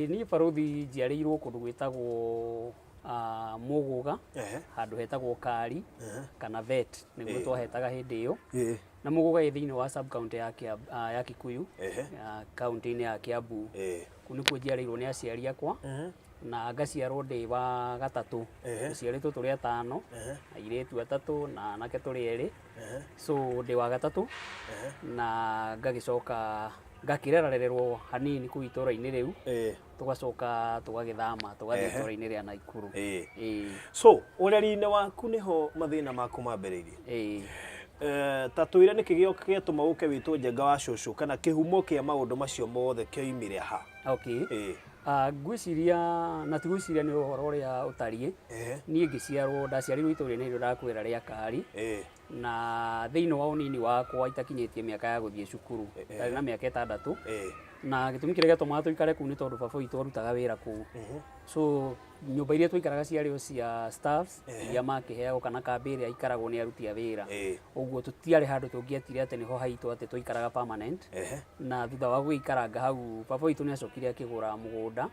ni baruthi njiarĩirwo kũndũ gwĩtagwo Mũgũga, handũ hetagwo Kari kana Vet nĩguo twahetaga hĩndĩ ĩyo. Na Mũgũga ĩ thĩinĩ wa sub county ya Kikuyu, county-inĩ ya Kiambu. Kũu nĩkuo njiarĩirwo nĩ aciari akwa, na ngaciarwo ndĩ wa gatatũ. Tũciarĩtwo tũrĩ atano, airĩtu atatũ na anake tũrĩ erĩ. So ndĩ wa gatatũ na ngagĩcoka ngakĩrerererwo hanini kũu itũũra-inĩ rĩu, tũgacoka tũgagĩthama tũgathiĩ itũũra-inĩ rĩa Naikuru. So ũreri-inĩ waku nĩho mathĩna maku mambĩrĩirie? Ta twĩre nĩkĩ gĩatũma ũke wĩtwo Njenga wa cũcũ, kana kĩhumo kĩa maũndũ macio mothe kĩoimire ha? Ngwĩciria na tigwĩciria nĩ ũhoro ũrĩa ũtariĩ. Niĩ ndaciarirwo itũũra-inĩ rĩu ndakwĩra rĩa Kari, na thĩinĩ wa ũnini wakwa itakinyĩtie mĩaka ya gũthiĩ cukuru, ndarĩ na mĩaka 6. Na gĩtũmi kĩrĩa gĩatũmaga tũikare kũu nĩ tondũ baba witũ arutaga wĩra kũu. So nyũmba iria twaikaraga ciarĩ o cia staffs iria makĩheagwo kana kambĩ ĩrĩa ikaragwo nĩ aruti a wĩra. Ũguo tũtiarĩ handũ tũngĩetire atĩ nĩho haitũ atĩ twaikaraga permanent. Na thutha wa gũikaranga hau baba witũ nĩ acokire akĩgũra mũgũnda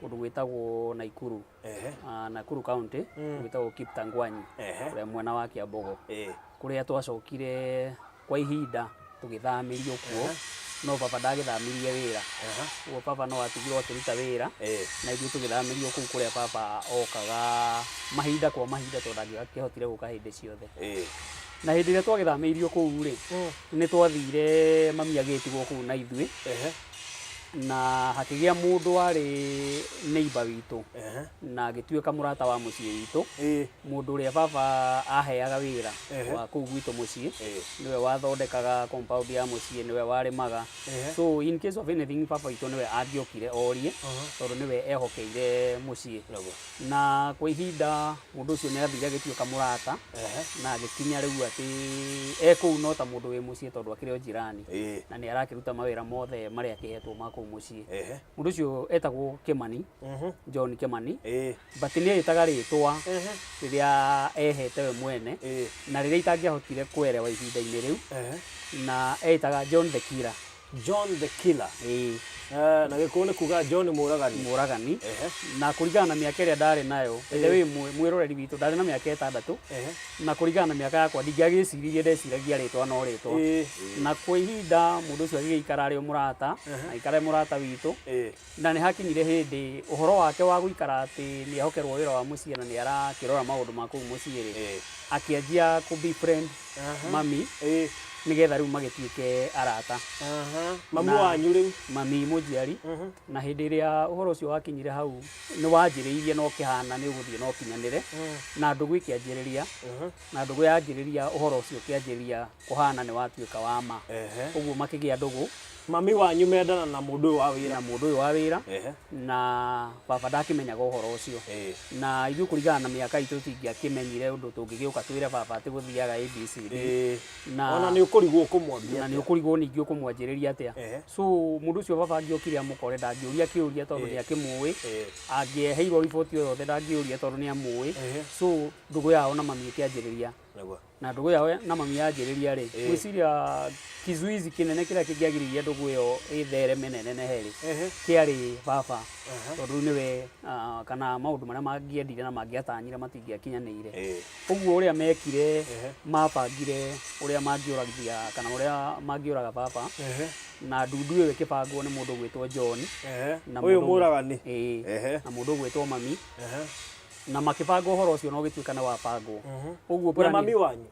kũndũ gwĩtagwo Naikuru, Nakuru County, gwĩtagwo Kiptangwanyi, kũrĩa mwena wa Kiambogo, kũrĩa twacokire kwa ihinda tũgĩthamĩrio kuo. No baba ndagĩthamirie wĩra, ũguo baba no atigirwo akĩruta wĩra, na ithuĩ tũgĩthamĩrio kũu kũrĩa baba okaga mahinda kwa mahinda tondũ ndangĩakĩhotire gũka hĩndĩ ciothe. Na hĩndĩ ĩrĩa twagĩthamĩirio kũu rĩ, nĩ twathire mami agĩtigwo kũu na ithuĩ, na hakĩgĩa mũndũ warĩ neighbor witũ na agĩtuĩka mũrata wa mũciĩ witũ. Mũndũ ũrĩa baba aheaga wĩra wa kũu gwitũ mũciĩ, nĩwe wathondekaga compound ya mũciĩ, nĩwe warĩmaga. So in case of anything baba witũ nĩwe angĩokire orie, tondũ nĩwe ehokeire mũciĩ. Na kwa ihinda mũndũ ũcio nĩ athire agĩtuĩka mũrata, na agĩkinya rĩu atĩ kũu no ta mũndũ wĩ mũciĩ tondũ akĩrĩ o jirani, na nĩ arakĩruta mawĩra mothe marĩa akĩhetwo ma kũu mũciĩ. Mũndũ ũcio etagwo Kimani, John Kimani, but nĩ etaga rĩtwa rĩrĩa ehete we mwene, na rĩrĩa itangĩahotire kwerewa ihinda-inĩ rĩu, na etaga John the Killer. John the Killer. Na gĩkũyũ nĩ kuga John mũragani. Na kũringana na mĩaka ĩrĩa ndarĩ nayo, ĩrĩa wĩ mwĩroreri witũ ndarĩ na mĩaka 6, na kũringana na mĩaka yakwa ndingĩagĩciririe, ndeciragia rĩtwa no rĩtwa. Na kwa ihinda mũndũ ũcio agĩgĩikara arĩ o mũrata, na ikara mũrata witũ, na nĩ hakinyire hĩndĩ ũhoro wake wa gũikara atĩ nĩ ahokerwo wĩra wa mũciĩ na nĩ arakĩrora maũndũ ma kũu mũciĩ rĩ, akĩanjia kũ befriend mami, nĩgetha rĩu magĩtuĩke arata. Mami wanyu rĩu? Mami mũnjiari. Na hĩndĩ ĩrĩa ũhoro ũcio wakinyire hau nĩ wanjĩrĩirie no kĩhana nĩ ũgũthiĩ no kinyanĩre, na ndũgũ ĩkĩanjĩrĩria, na ndũgũ yanjĩrĩria ũhoro ũcio ũkĩanjĩrĩria kũhana nĩ watuĩka wa ma. Ũguo makĩgĩa ndũgũ. Mami wanyu mendana na mũndũ ũyũ wa wĩra? Na mũndũ ũyũ wa wĩra, na baba ndakĩmenyaga ũhoro ũcio. Na ithuĩ kũringana na mĩaka itũ tũtingĩakĩmenyire ũndũ tũngĩgĩũka twĩre baba atĩ gũthiaga ABCD. Ona nĩ ũkũrigwo kũmwambia, na nĩ ũkũrigwo ningĩ ũkũmwanjĩrĩria atĩa. So mũndũ ũcio baba angĩokire amũkore ndangĩũria kĩũria tondũ nĩ akĩmũĩ, angĩeheirwo riboti yothe ndangĩũria tondũ nĩ amũĩ. So ndũgũ yao na mami ĩkĩanjĩrĩria, na ndũgũ yao na mami yanjĩrĩria rĩ, gwĩciria kizuizi kĩnene kĩrĩa kĩngĩagiririe ndũgũ ĩyo ĩthereme nenehe rĩ, kĩarĩ baba, tondũ nĩwe kana maũndũ marĩa mangĩendire na mangĩatanyire matingĩakinyanĩire. Ũguo ũrĩa mekire, mabangire ũrĩa mangĩũragithia kana ũrĩa mangĩũraga baba, na ndundu ĩyo ĩkĩbangwo nĩ mũndũ ũgwĩtwo John, ũyũ mũragani, na mũndũ ũgwĩtwo mami, na makĩbanga ũhoro ũcio no gĩtuĩka nĩ wabangwo. Ũguo na mami wanyu?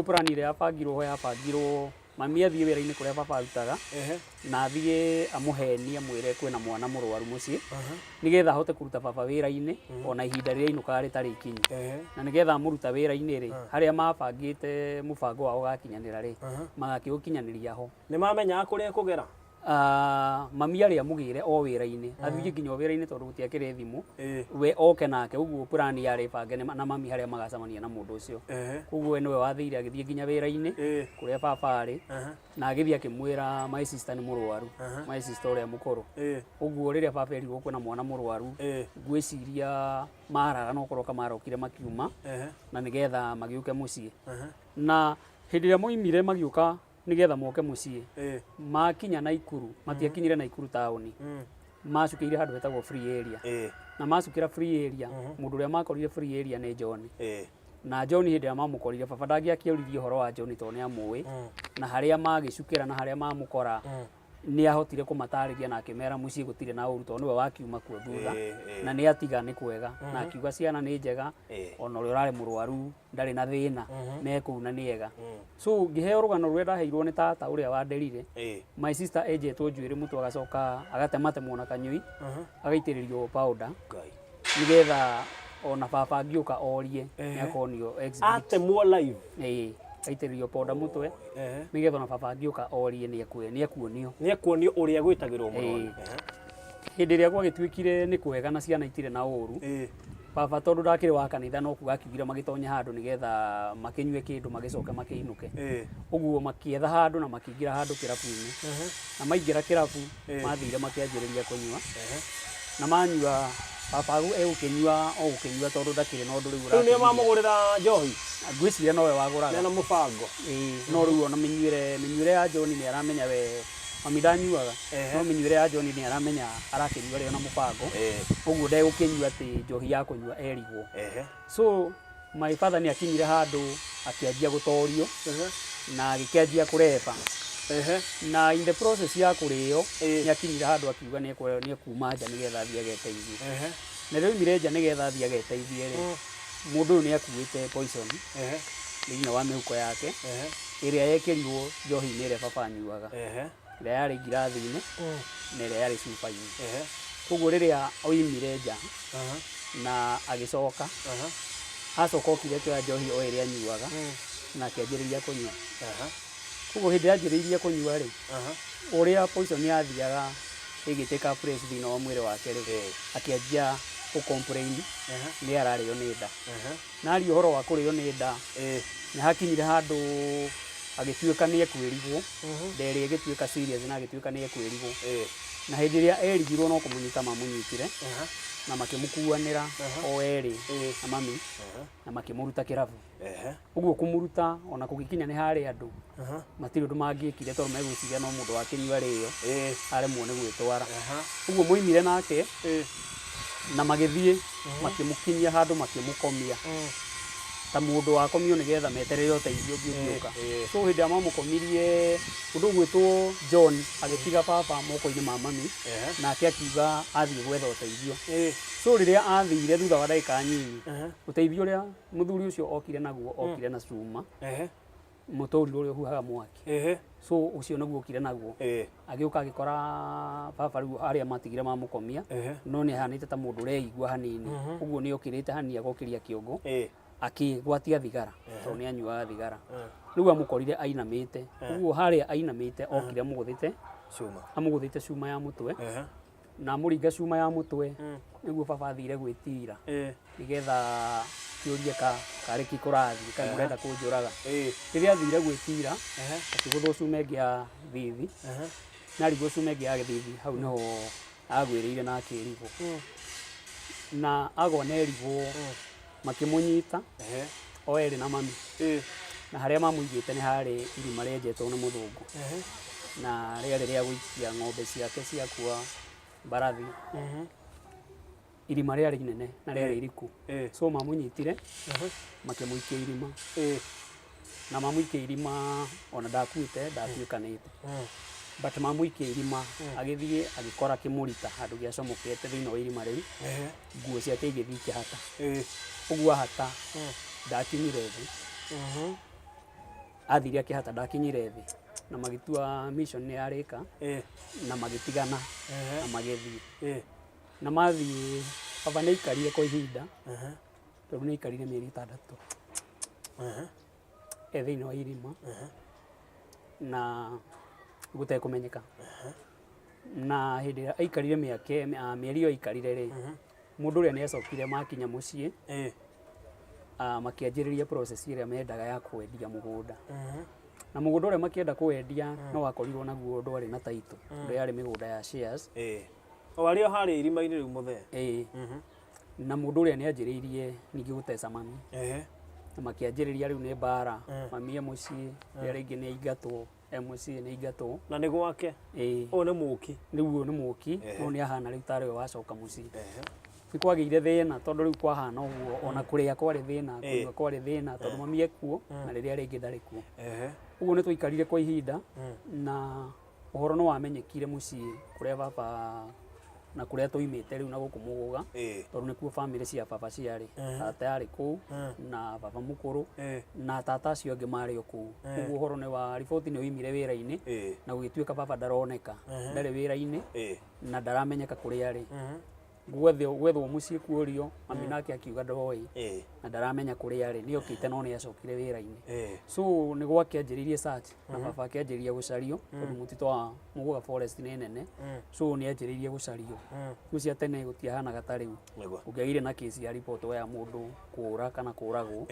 Plan ĩrĩa yabangirwo mami athiĩ wĩra-inĩ kũrĩa baba arutaga, na athiĩ amũhenie amwĩre kwĩna mwana mũrwaru mũciĩ, nĩgetha ahote kũruta baba wĩra-inĩ ona ihinda rĩrĩa ainũkaga rĩtarĩ ikinyi. Na nĩgetha amũruta wĩra-inĩ rĩ, harĩa mabangĩte mũbango wao gakinyanĩra rĩ, magakĩũkinyanĩria ho. Nĩ mamenyaga kũrĩa kũgera? Mami arĩa mũgĩre o wĩra-inĩ, athiĩ nginya o wĩra-inĩ tondũ gũtiakĩrĩ thimũ, we oke nake. Ũguo plan yarĩ bange na mami harĩa magacemania na mũndũ ũcio. Ũguo we nĩwe wathire agĩthiĩ nginya wĩra-inĩ kũrĩa baba arĩ, na agĩthiĩ akĩmwĩra my sister nĩ mũrwaru, my sister ũrĩa mũkũrũ. Ũguo rĩrĩa baba erirwo kwĩna mwana mũrwaru, ngwĩciria maraga no kũroka marokire makiuma, na nĩgetha magĩũke mũciĩ. Na hĩndĩ ĩrĩa moimire magĩũka nĩgetha moke mũciĩ, makinya Naikuru, matiakinyire Naikuru taũni, macukĩire handũ hetagwo free area na macukĩra free area mũndũ ũrĩa makorire free area nĩ John na John hĩndĩ ĩrĩa mamũkorire baba ndangĩakĩũririe ũhoro wa John tondũ nĩ amũĩ na harĩa magĩcukĩra na harĩa mamũkora nĩ ahotire kũmatarĩria na akĩmera mũciĩ gũtirĩ na ũru tondũ nĩwe wakiuma kuo thutha na nĩ atiga nĩ kwega na akiuga ciana nĩ njega ona ũrĩa ũrarĩ mũrwaru ndarĩ na thĩna me kũu na nĩ ega so ngĩheo rũgano rũrĩa ndaheirwo nĩ tata ũrĩa wanderire my sister enjetwo njuĩrĩ mũtwe agacoka agatematemwo na kanyũi agaitĩrĩrio powder nĩgetha ona baba angĩũka orie nĩ akonio exhibit atemwo live aitĩrĩrio powder mũtwe nĩgetha ona baba angĩũka orie nĩ ekuonio ũrĩa gwĩtagĩrwo mũrwaru hĩndĩ ĩrĩa gwagĩtuĩkire nĩ kwega na ciana itirĩ na ũru baba tondũ ndakĩrĩ wa kanitha no kuga akiugire magĩtonya handũ nĩgetha makĩnyue kĩndũ magĩcoke makĩinũke ũguo makĩetha handũ na makĩingĩra handũ kĩrabu-inĩ na maingĩra kĩrabu mathire makĩanjĩrĩria kũnyua na manyua baba egũkĩnyua tondũ ndakĩrĩ na ũndũ rĩu nĩ mamũgũrĩra njohi ngwĩciria nowe wagũraga na mũbango no rĩu ona mĩnyuĩre ya John nĩ aramenya we mami ndanyuaga no mĩnyuĩre ya John nĩ aramenya arakĩnyua rĩo na mũbango ũguo ndegũkĩnyua atĩ njohi ya kũnyua erigwo so my father nĩ akinyire handũ akĩanjia gũtorio na agĩkĩanjia kũreba na in the process ya kũrĩo nĩ akinyire handũ akiuga nĩ ekuma nja nĩgetha athiĩ ageteithie na rĩu oimire nja nĩgetha athiĩ ageteithie rĩ mũndũ ũyũ nĩ akuĩte poison thĩinĩ wa mĩhuko yake ĩrĩa yekĩrirwo njohi-inĩ ĩrĩa baba anyuaga ĩrĩa yarĩ ngirathi-inĩ na ĩrĩa yarĩ cuba-inĩ koguo rĩrĩa oimire nja na agĩcoka acoka okire kĩoya njohi o ĩrĩa anyuaga na akĩanjĩrĩria kũnyua koguo hĩndĩ yanjĩrĩirie kũnyua rĩ ũrĩa poison yathiaga ĩgĩtĩka place thĩinĩ wa mwĩrĩ wake rĩ akĩanjia gũcomplain nĩ ararĩo nĩ nda na aria ũhoro wa kũrĩo nĩ nda nĩ hakinyire handũ agĩtuĩka nĩ ekwĩrigwo nda ĩrĩa ĩgĩtuĩka serious na agĩtuĩka nĩ ekwĩrigwo na hĩndĩ ĩrĩa erigirwo no kũmũnyita mamũnyitire na makĩmũkuanĩra o erĩ na mami na makĩmũruta kĩrabu ũguo kũmũruta ona kũgĩkinya nĩ harĩ andũ matirĩ ũndũ mangĩkire tondũ megwĩciria no mũndũ wakĩnyua rĩo aremwo nĩ gwĩtwara ũguo moimire nake na magĩthiĩ makĩmũkinyia handũ makĩmũkomia ta mũndũ wakomio nĩgetha meterere ũteithio ũngĩũka so hĩndĩ ĩrĩa mamũkomirie mũndũ ũgwĩtwo John agĩtiga baba moko-inĩ ma mami nake akiuga athiĩ gwetha ũteithio so rĩrĩa athire thutha wa ndagĩka nyinyi ũteithio ũrĩa mũthuri ũcio okire naguo okire na cuma mũtũri ũrĩa ũhuhaga mwaki so ũcio nĩguo okire naguo agĩũka agĩkora baba rĩu arĩa matigire mamũkomia no nĩ ahanĩte ta mũndũ ũreigua hanini ũguo nĩ okĩrĩte hanini agokĩria kĩongo akĩgwatia thigara tondũ nĩ anyuaga thigara rĩu amũkorire ainamĩte ũguo harĩa ainamĩte okire amũgũthĩte cuma ya mũtwe na amũringa cuma ya mũtwe nĩguo baba athire gwĩtira nĩgetha kĩũrie karĩki kũrathiĩ kana mũrenda kũnjũraga rĩrĩa athire gwĩtira akĩgũthwo cuma ĩngĩ ya thithi na arigwo cuma ĩngĩ ya thithi hau nĩho agwĩrĩire na akĩrigwo na agwa na erigwo makĩmũnyita o erĩ na mami na harĩa mamũigĩte nĩ harĩ irima rĩenjetwo nĩ mũthũngũ na rĩarĩ rĩa gũikia ng'ombe ciake ciakua mbarathi irima rĩarĩ inene na rĩarĩ iriku so mamũnyitire makĩmũikia irima na mamũikia irima ona ndakuĩte ndatuĩkanĩte but mamũikia irima agĩthiĩ agĩkora kĩmũrita handũ gĩacomokete thĩinĩ wa irima rĩu nguo ciake igĩthiĩ ikĩhata ũguo ahata ndakinyire thĩ athire akĩhata ndakinyire thĩ na magĩtua mission nĩ yarĩka na magĩtigana na magĩthiĩ na mathiĩ baba nĩ aikarire kwa ihinda tondũ nĩ aikarire mĩeri 6 thĩinĩ wa irima na gũtekũmenyeka na hĩndĩ ĩrĩa aikarire mĩeri ĩyo aikarire rĩ mũndũ ũrĩa nĩ acokire makinya mũciĩ makĩanjĩrĩria process ĩrĩa mendaga ya kwendia mũgũnda na mũgũnda ũrĩa makĩenda kwendia no wakorirwo naguo ndwarĩ na title ũrĩa yarĩ mĩgũnda ya shares o arĩa harĩ irima-inĩ rĩu mũthee na mũndũ ũrĩa nĩ anjĩrĩirie ningĩ gũteca mami na makĩanjĩrĩria rĩu nĩ mbara mami mũciĩ rĩrĩa rĩngĩ nĩ aingatwo muciĩ nĩ ingatwo na nĩ gwake o nĩ mũki rĩu nĩ mũki no nĩ ahana rĩu tarĩ we wacoka muciĩ nĩ kwagĩire thĩna tondũ rĩu kwahana ũguo ona kũrĩa kwarĩ thĩna kũnyua kwarĩ thĩna tondũ mami ekuo na rĩrĩa rĩngĩ ndarĩ kuo ũguo nĩ twaikarire kwa ihinda na ũhoro nĩ wamenyekire muciĩ kũrĩa baba na kũrĩa tũimĩte rĩu na gũkũ Mũgũga tondũ nĩkuo bamĩrĩ cia baba ciarĩ tata yarĩ kũu na baba mũkũrũ na tata acio angĩ marĩ o kũu ũguo ũhoro nĩ wa riboti nĩ oimire wĩra-inĩ na gũgĩtuĩka baba ndaroneka ndarĩ wĩra-inĩ na ndaramenyeka kũrĩa arĩ gwethwo muciĩ kuorio mami nake akiuga ndoĩ na ndaramenya kũrĩa arĩ nĩ okĩte no nĩ acokire wĩra-inĩ so nĩ gwakĩanjĩrĩirie search na baba akĩanjĩrĩria gũcario tondũ mũtitũ wa Mũgũga forest nĩ nene so nĩ anjĩrĩirie gũcario rĩu cia tene gũtiahanaga ta rĩu ũngĩagire na kesi ya report ya mũndũ kũũra kana kũũragwo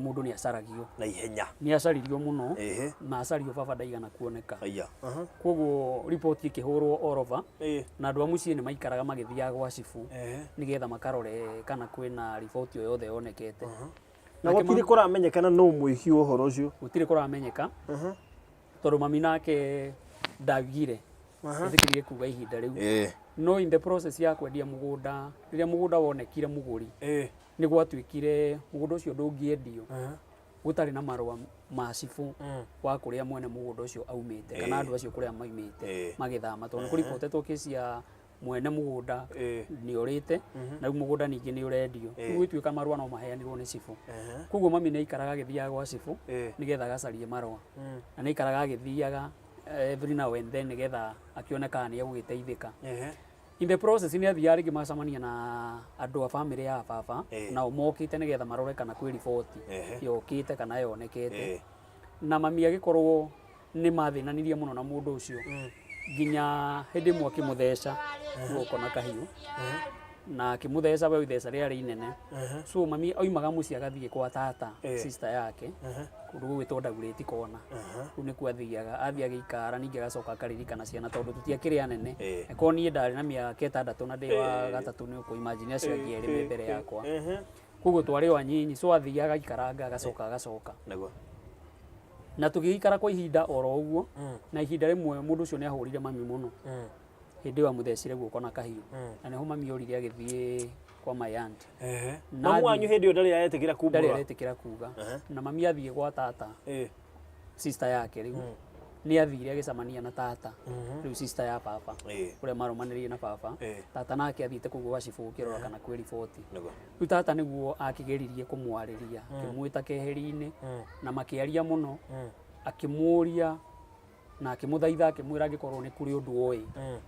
mũndũ nĩ acaragio na ihenya nĩ acaririo mũno na acario baba ndaigana kuoneka koguo report ikĩhũrwo all over na andũ a muciĩ nĩ maikaraga magĩthiaga gwa cibu nigetha makarore kana kwĩna riboti o yothe yonekete na gũtirĩ kũramenyekana no mũikia ũhoro ũcio gũtirĩ kũramenyeka tondũ mami nake ndagire ĩtĩkĩrire kuga ihinda rĩu no in the process ya kwendia mũgũnda rĩrĩa mũgũnda wonekire mũgũri nĩ gwatuĩkire mũgũnda ũcio ndũngĩendio gũtarĩ na marũa ma cibu wa kũrĩa mwene mũgũnda ũcio aumĩte kana andũ acio kũrĩa maumĩte magĩthama tondũ nĩ kũribotetwo kesi ya mwene mũgũnda nĩ orĩte na rĩu mũgũnda ningĩ nĩ ũrendio rĩu gwĩtuĩka marũa no maheanirwo nĩ cibu koguo mami nĩ aikaraga agĩthiaga gwa cibu nĩgetha agacarie marũa na nĩ aikaraga agĩthiaga every now and then nĩgetha akĩoneka nĩ egũgĩteithĩka in the process nĩ athiaga rĩngĩ macamania na andũ a bamĩrĩ ya baba nao mokĩte nĩgetha marore kana kwĩ riboti yokĩte kana yonekete na mami agĩkorwo nĩ mathĩnanirie mũno na mũndũ ũcio nginya hĩndĩ ĩmwe akĩmũtheca guoko na kahiũ na akĩmũtheca we itheca rĩarĩ inene so mami oimaga mũciĩ agathiĩ kwa tata sister yake kũndũ gwĩtwo Ndagurĩti kona kũu nĩkuo athiaga athiĩ agĩikara ningĩ agacoka akaririkana ciana tondũ tũtiakĩrĩ anene ko niĩ ndarĩ na mĩaka 6 na ndĩ wa gatatũ nĩ ũkũimagine acio angĩ erĩ mbere yakwa koguo twarĩ o anyinyi so athiaga agaikaranga agacoka na tũgĩikara kwa ihinda oro ũguo na ihinda rĩmwe mũndũ ũcio nĩ ahũrire mami mũno hĩndĩ ĩyo amũthecire guoko na kahiũ na nĩho mami orire agĩthiĩ kwa my aunt mamu wanyu hĩndĩ ĩyo ndarĩ aretĩkĩra kuga na mami athiĩ gwa tata sister yake rĩu nĩ athire agĩcamania na tata rĩu sister ya baba ũrĩa marũmanĩrĩire na baba tata nake athiĩte kũu gwa cibu gũkĩrora kana kwĩ riboti rĩu tata nĩguo akĩgeririe kũmwarĩria akĩmwĩta keheri-inĩ na makĩaria mũno akĩmũria na akĩmũthaitha akĩmwĩra angĩkorwo nĩ kũrĩ ũndũ oĩ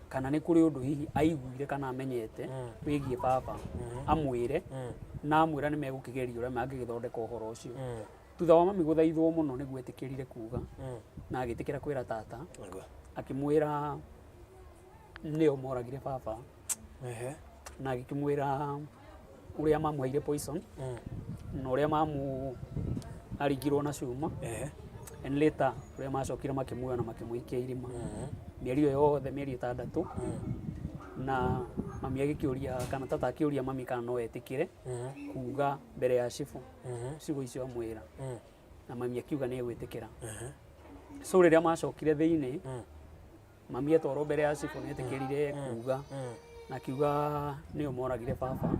kana nĩ kũrĩ ũndũ hihi aiguire kana amenyete wĩgiĩ baba amwĩre na amwĩra nĩ megũkĩgeria ũrĩa mangĩgĩthondeka ũhoro ũcio thutha wa mami gũthaithwo mũno nĩguo etĩkĩrire kuga na agĩtĩkĩra kwĩra tata akĩmwĩra nĩo moragire baba na agĩkĩmwĩra ũrĩa mamũheire poison na ũrĩa mamu aringirwo na cuma and later ũrĩa macokire makĩmuoya na makĩmũikia irima mĩeri ĩyo yothe mĩeri 6 na mami agĩkĩũria kana tata akĩũria mami kana no etĩkĩre kuga mbere ya cibu cigo icio amwĩra na mami akiuga nĩ egwĩtĩkĩra so rĩrĩa macokire thĩinĩ mami etwarwo mbere ya cibu nĩ etĩkĩrire kuga na akiuga nĩo moragire baba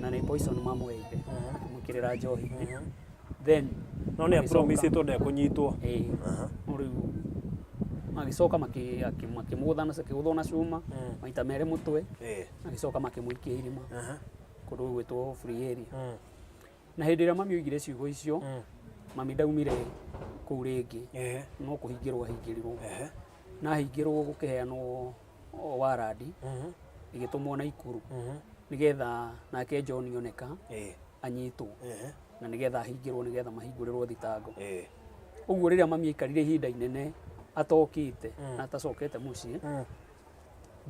na nĩ poison mamũheire akĩmwĩkĩrĩra njohi-inĩ then no nĩ promise to ndekũnyitwo rĩu magĩcoka makĩmũgũthwo na cuma maita merĩ mũtwe magĩcoka makĩmũikia irima kũndũ gwĩtwo free area na hĩndĩ ĩrĩa mami oigire ciugo icio mami ndaumire kũu rĩngĩ no kũhingĩrwo ahingĩrirwo na ahingĩrwo gũkĩheanwo warandi igĩtũmwo Naikuru nĩgetha nake John oneka anyitwo na nĩgetha ahingĩrwo nĩgetha mahingũrĩrwo thitango ũguo rĩrĩa mami aikarire ihinda inene atokĩte na atacokete mũciĩ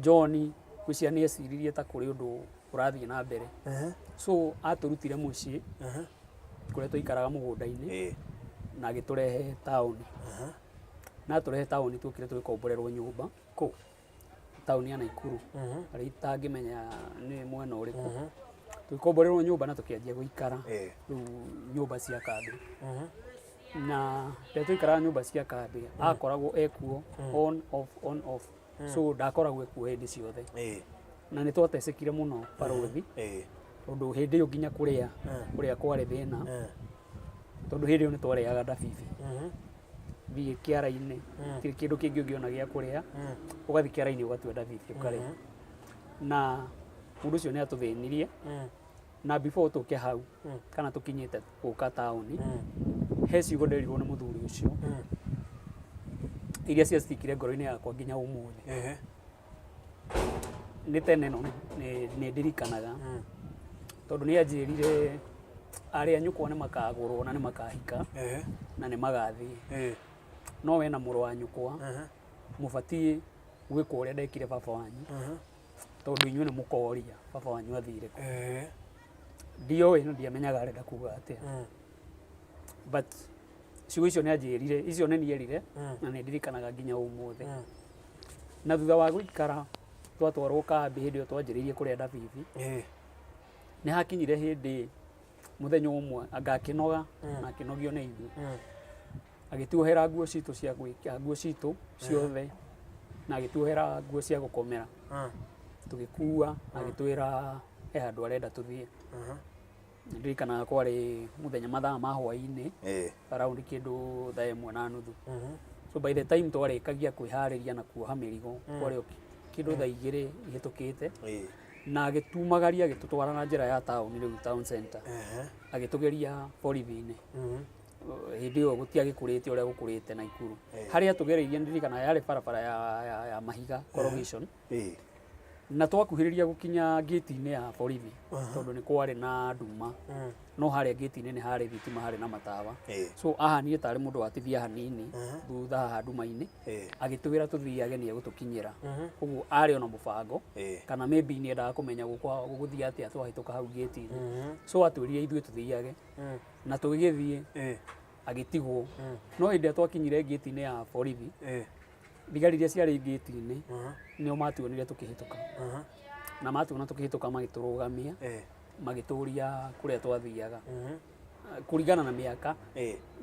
John gwĩcia nĩ eciririe ta kũrĩ ũndũ ũrathiĩ na mbere so atũrutire mũciĩ kũrĩa tũikaraga mũgũnda-inĩ na agĩtũrehe taũni na atũrehe taũni twokire tũgĩkomborerwo nyũmba kũ taũni ya Naikuru arĩa itangĩmenya nĩ mwena ũrĩkũ tũgĩkomborerwo nyũmba na tũkĩanjia gũikara rĩu nyũmba cia kando na tũikaraga nyũmba cia kambĩ akoragwo ekuo on off so ndakoragwo ekuo hĩndĩ ciothe na nĩ twatecekire mũno barũthi tondũ hĩndĩ ĩyo nginya kũrĩa kwarĩ thĩna tondũ hĩndĩ ĩyo nĩ twarĩaga ndabibi thiĩ kĩara-inĩ kĩndũ kĩngĩ ũngĩona gĩa kũrĩa ũgathiĩ kĩara-inĩ ũgatua ndabibi ũkarĩa na mũndũ ũcio nĩ atũthĩnirie na before tũke hau kana tũkinyĩte gũka taũni he ciugo nderirwo nĩ mũthuri ũcio iria ciacitikire ngoro-inĩ yakwa nginya ũmũthĩ nĩ tene no nĩ ndirikanaga tondũ nĩ anjĩrire arĩa nyũkwa nĩ makagũrwo na nĩ makahika na nĩ magathiĩ no we na mũrũ wa nyũkwa mũbatiĩ gwĩka ũrĩa ndekire baba wanyu tondũ inyuĩ nĩ mũkoria baba wanyu athire kũ ndioĩ na ndiamenyaga arenda kuga atĩa but ciugo icio nĩ anjĩrire icio nĩ nierire na nĩ ndirikanaga nginya ũmũthĩ na thutha wa gũikara twatwarwo kambĩ hĩndĩ ĩyo twanjĩrĩirie kũrĩa ndabibi nĩ hakinyire hĩndĩ mũthenya ũmwe ngakĩnoga na akĩnogio nĩ ithuĩ agĩtuohera nguo citũ cia gwĩkĩra nguo citũ ciothe na agĩtuohera nguo cia gũkomera tũgĩkua agĩtwĩra he handũ arenda tũthiĩ ndirikanaga kwarĩ mũthenya mathaa ma hwaĩ-inĩ around kĩndũ thaa 1:30 so by the time twarĩkagia kwĩharĩria na kuoha mĩrigo kwarĩ kĩndũ thaa 2 ihĩtũkĩte na agĩtumagaria agĩtũtwara na njĩra ya taũni rĩu town center agĩtũgeria borithi-inĩ hĩndĩ ĩyo gũtiagĩkũrĩte ũrĩa gũkũrĩte Naikuru harĩa tũgereirie ndirikanaga yarĩ barabara ya mahiga corrugation na twakuhĩrĩria gũkinya gate-inĩ ya borithi tondũ nĩ kwarĩ na nduma no harĩa gate-inĩ nĩ harĩ thitima harĩ na matawa so ahanire tarĩ mũndũ watithia hanini thutha haha nduma-inĩ agĩtwĩra tũthiage nĩ egũtũkinyĩra ũguo arĩ ona mũbango kana maybe nĩ endaga kũmenya gũgũthiĩ atĩa twahĩtũka hau gate-inĩ so atwĩrire ithuĩ tũthiage na tũgĩgĩthiĩ agĩtigwo no hĩndĩ ĩrĩa twakinyire gate-inĩ ya borithi thigari iria ciarĩ gate-inĩ nĩo matuonire tũkĩhĩtũka na matuona tũkĩhĩtũka magĩtũrũgamia magĩtũria kũrĩa twathiaga kũringana na mĩaka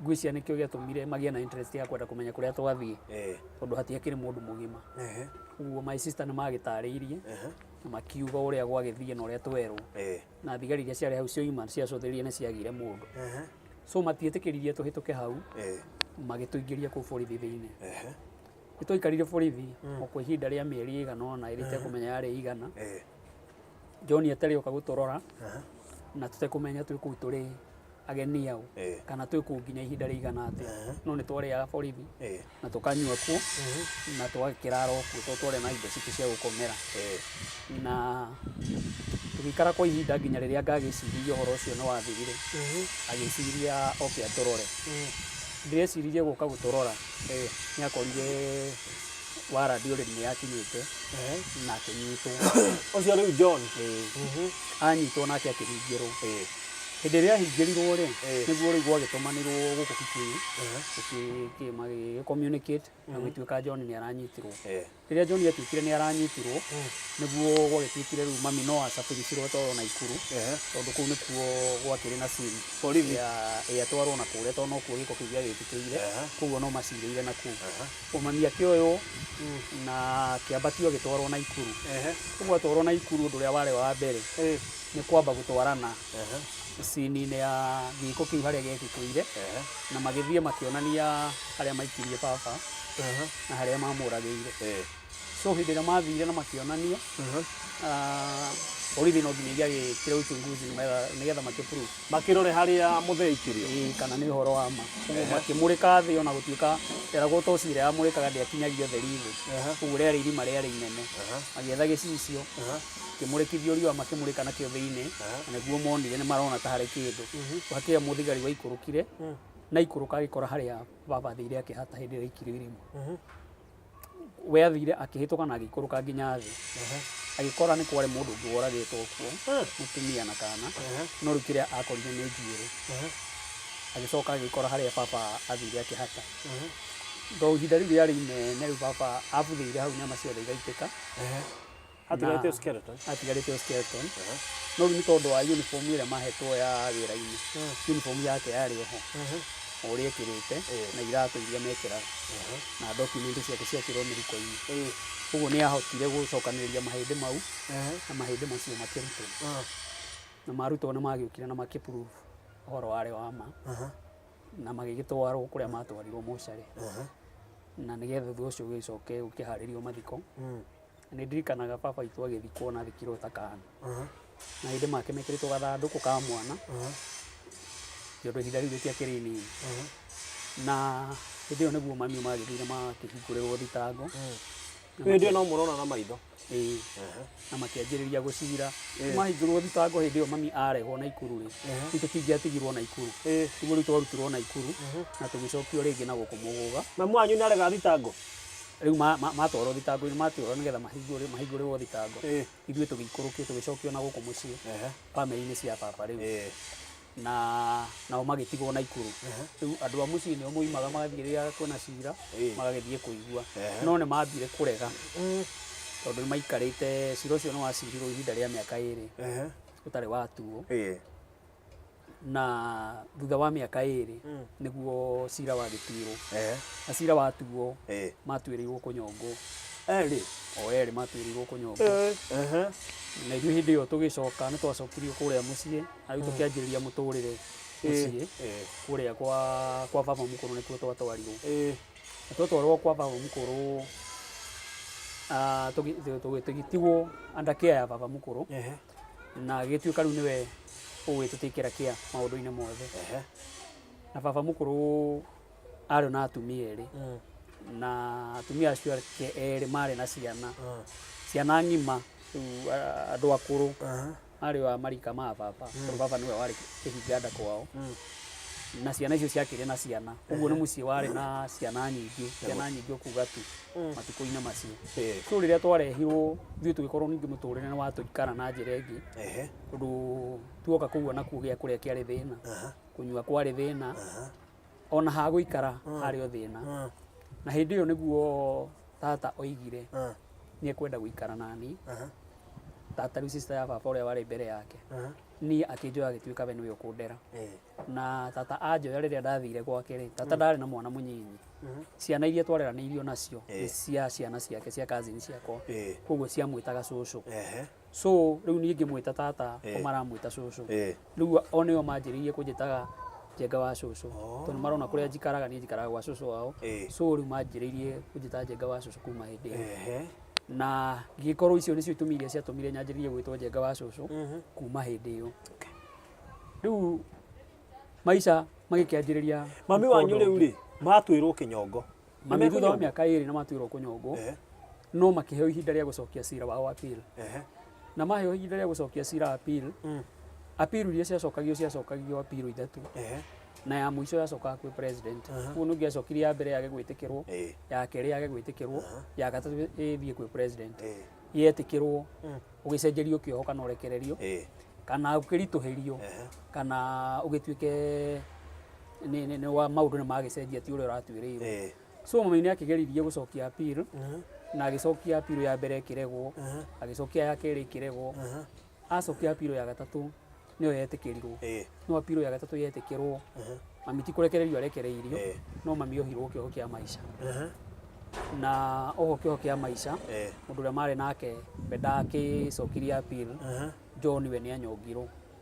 ngwĩciria nĩkĩo gĩatũmire magĩe na interest ya kwenda kũmenya kũrĩa twathiĩ tondũ hatiakĩrĩ mũndũ mũgima ũguo my sister nĩ magĩtarĩirie na makiuga ũrĩa gwagĩthiĩ na ũrĩa twerwo na thigari iria ciarĩ hau cioima ciacũthĩrĩrie nĩ ciagire mũndũ so matiĩtĩkĩririe tũhĩtũke hau magĩtũingĩria kũu borithi thĩinĩ nĩtwaikarire borithi o kwa ihinda rĩa mĩeri ĩigana ũna ĩrĩa itekũmenya yarĩ igana John atarĩoka gũtũrora na tũtekũmenya twĩ kũu tũrĩ ageni au kana twĩ kũu nginya ihinda rĩigana atĩa no nĩ twarĩaga borithi na tũkanyua kuo na twagĩkĩrara o kuo tondũ twarĩ na indo citũ cia gũkomera na tũgĩikara kwa ihinda nginya rĩrĩa ngagĩciririe ũhoro ũcio nĩ wathirire agĩciria oke atũrore ndĩreciririe gũka gũtũrora nĩ akorire warandi already nĩ yakinyĩte na akĩnyitwo ũcio rĩu John anyitwo nake akĩhingĩrwo hĩndĩ ĩrĩa ahingĩrirwo rĩ nĩguo rĩu gwagĩtũmanĩrwo gũkũ Kikuyu magĩcommunicate na gũtuĩka John nĩ aranyitirwo rĩrĩa John atuĩkire nĩ aranyitirwo nĩguo gwagĩtuĩkire rĩu mami no acabithicirwo twarwo Naikuru tondũ kũu nĩkuo gwakĩrĩ na simu borithi yatwarwo na kũrĩa tondũ no kuo gĩko kĩu gĩagĩtĩkĩire koguo no macirĩire na kũu mami akĩoywo na kĩambatio gĩtwarwo Naikuru koguo atwarwo Naikuru ũndũ ũrĩa warĩ wa mbere nĩ kwamba gũtwarana scene-inĩ ya gĩko kĩu harĩa gĩekĩkĩire na magĩthiĩ makĩonania harĩa maikirie baba na harĩa mamũragĩire so hĩndĩ ĩrĩa mathire na makĩonania borithi no nginya igĩkĩre uchunguzi nĩgetha makĩprove makĩrore harĩa mũtheikĩrio kana nĩ ũhoro wa ma makĩmũrĩka thĩ ona gũtuĩka eragwo toci ĩrĩa yamũrĩkaga ndĩakinyagia ũtheri thĩ koguo rĩarĩ irima rĩarĩ inene magĩetha gĩcicio kĩmũrĩkithio riũa makĩmũrĩka nakĩo thĩinĩ na nĩguo monire nĩ marona ta harĩ kĩndũ hakĩrĩa mũthigari waikũrũkire na ikũrũka agĩkora harĩa baba athire akĩhata hĩndĩ ĩrĩa aikirio irima we athire akĩhĩtũka na agĩikũrũka nginya thĩ agĩkora nĩ kwarĩ mũndũ ũngĩ woragĩtwo kuo mũtumia na kana no rĩu kĩrĩa akorire nĩ njuĩrĩ agĩcoka agĩkora harĩa baba athire akĩhata though ihinda rĩu rĩarĩ inene rĩu baba abuthĩire hau nyama ciothe igaitĩka atigarĩte skeleton no rĩu nĩ tondũ wa uniform ĩrĩa mahetwo ya wĩra-inĩ uniform yake yarĩ oho ũrĩa ekĩrĩte na iratũ iria mekĩraga na document ciake ciakĩrwo mĩhuko-inĩ. Ũguo nĩ ahotire gũcokanĩrĩria mahĩndĩ mau na mahĩndĩ macio makĩrutwo, na marutwo nĩ magĩũkire na makĩprove ũhoro warĩ wa ma na magĩgĩtwarwo kũrĩa matwarirwo mocarĩ, na nĩgetha thutha ũcio gĩcoke gũkĩharĩrio mathiko. Nĩ ndirikanaga baba witũ agĩthikwo na athikirwo ta kana, na hĩndĩ make mekĩrĩtwo gathandũkũ ka mwana tondũ ihinda rĩu rĩtiakĩrĩ inini, na hĩndĩ ĩyo nĩguo mami magĩthire makĩhingũrĩrwo thitango. Hĩndĩ ĩyo no mũrona na maitho? Ĩĩ, na makĩanjĩrĩria gũcira. Mahingũrĩrwo thitango hĩndĩ ĩyo mami arehwo Naikuru rĩ, rĩu tũtingĩatigirwo Naikuru, rĩu rĩu twarutirwo Naikuru na tũgĩcokio rĩngĩ na gũkũ Mũgũga. Mamu wanyu nĩ arega thitango? Rĩu matwarwo thitango-inĩ, matwarwo nĩgetha mahingũrĩrwo thitango, ithuĩ tũgĩikũrũkio tũgĩcokio na gũkũ mũciĩ bamĩrĩ-inĩ cia baba rĩu, na nao magĩtigwo Naikuru. Rĩu andũ a mũciĩ nĩo moimaga magathiĩ rĩrĩa kwĩna cira magagĩthiĩ kũigua, no nĩ mambire kũrega tondũ nĩ maikarĩte, cira ũcio nĩ wacirirwo ihinda rĩa mĩaka 2 ũtarĩ watuo, na thutha wa mĩaka 2 nĩguo cira wagĩtuirwo, na cira watuo matuĩrĩirwo kũnyongwo erĩ matuĩrĩirwo kũnyongwo. Na ithuĩ hĩndĩ ĩyo tũgĩcoka nĩ twacokirio kũrĩa mũciĩ, na rĩu tũkĩanjĩrĩria mũtũrĩre mũciĩ kũrĩa kwa baba mũkũrũ nĩkuo twatwarirwo. Twatwarwo kwa baba mũkũrũ tũgĩtigwo under care ya baba mũkũrũ, na gĩtuĩka rĩu nĩwe ũgĩtũtĩkĩra care maũndũ-inĩ mothe. Na baba mũkũrũ arĩ na atumia erĩ, na atumia acio erĩ marĩ na ciana ng'ima, andũ akũrũ marĩ wa marika ma baba, tondũ baba nĩwe warĩ kĩhinganda kwao, na ciana icio ciakĩrĩ na ciana. Ũguo nĩ mũciĩ warĩ na ciana nyingĩ kuga tu matukũ-inĩ macio. So rĩrĩa twarehirwo ithuĩ tũgĩkorwo ningĩ mũtũrĩre nĩ watũikara na njĩra ĩngĩ, tondũ tuoka kũu nakuo gĩa kũrĩa kĩarĩ thĩna, kũnyua kwarĩ thĩna, ona ha gũikara harĩ o thĩna. Na hĩndĩ ĩyo nĩguo tata oigire nĩ ekwenda gũikara nani, tata rĩu sister ya baba ũrĩa warĩ mbere yake, niĩ akĩnjoya agĩtuĩka we nĩwe ũkũndera. Na tata anjoya rĩrĩa ndathire gwake rĩ, tata ndarĩ na mwana mũnyinyi, ciana iria twareranĩirio nacio nĩ cia ciana ciake, cia cousin ciakwa, koguo ciamwĩtaga cũcũ. So rĩu niĩ ngĩmwĩta tata, o maramwĩta cũcũ, rĩu o nĩo manjĩrĩirie kũnjĩtaga Njenga wa cũcũ, tondũ marona kũrĩa njikaraga niĩ njikaraga gwa cũcũ wao, so rĩu manjĩrĩirie kũnjĩta Njenga wa cũcũ kuma hĩndĩ ĩyo. Na ngĩkorwo icio nĩcio itũmi iria ciatũmire nyanjĩrĩrie gwĩtwo Njenga wa cũcũ kuma hĩndĩ ĩyo. Rĩu maica magĩkĩanjĩrĩria. Mami wanyu rĩu rĩ matuĩrwo kĩnyongo? Mami thutha wa mĩaka 2 nĩ matuĩrwo kũnyongwo, no makĩheo ihinda rĩa gũcokia cira wao appeal. Na maheo ihinda rĩa gũcokia cira appeal, appeal iria ciacokagio appeal 3, na ya mũico yacokaga kwĩ president. Ũguo nĩ ũngĩacokire ya mbere yage gwĩtĩkĩrwo, ya kerĩ yage gwĩtĩkĩrwo, ya gatatũ ĩthiĩ kwĩ president. Yetĩkĩrwo ũgĩcenjerio kĩoho kana ũrekererio, kana ũkĩritũhĩrio, kana ũgĩtuĩke nĩ wa maũndũ nĩ magĩcenjia ti ũrĩa ũratuĩrĩirwo. So mami nĩ akĩgeririe gũcokia appeal, na agĩcokia appeal ya mbere ĩkĩregwo, agĩcokia ya kerĩ ĩkĩregwo, acokia appeal ya gatatũ nĩyo yetĩkĩrirwo. No appeal ya gatatũ yetĩkĩrwo, mami ti kũrekererio arekereirio, no mami ohirwo kĩoho kĩa maica. Na oho kĩoho kĩa maica, mũndũ ũrĩa marĩ nake ndakĩcokirie appeal, John we nĩ anyongirwo.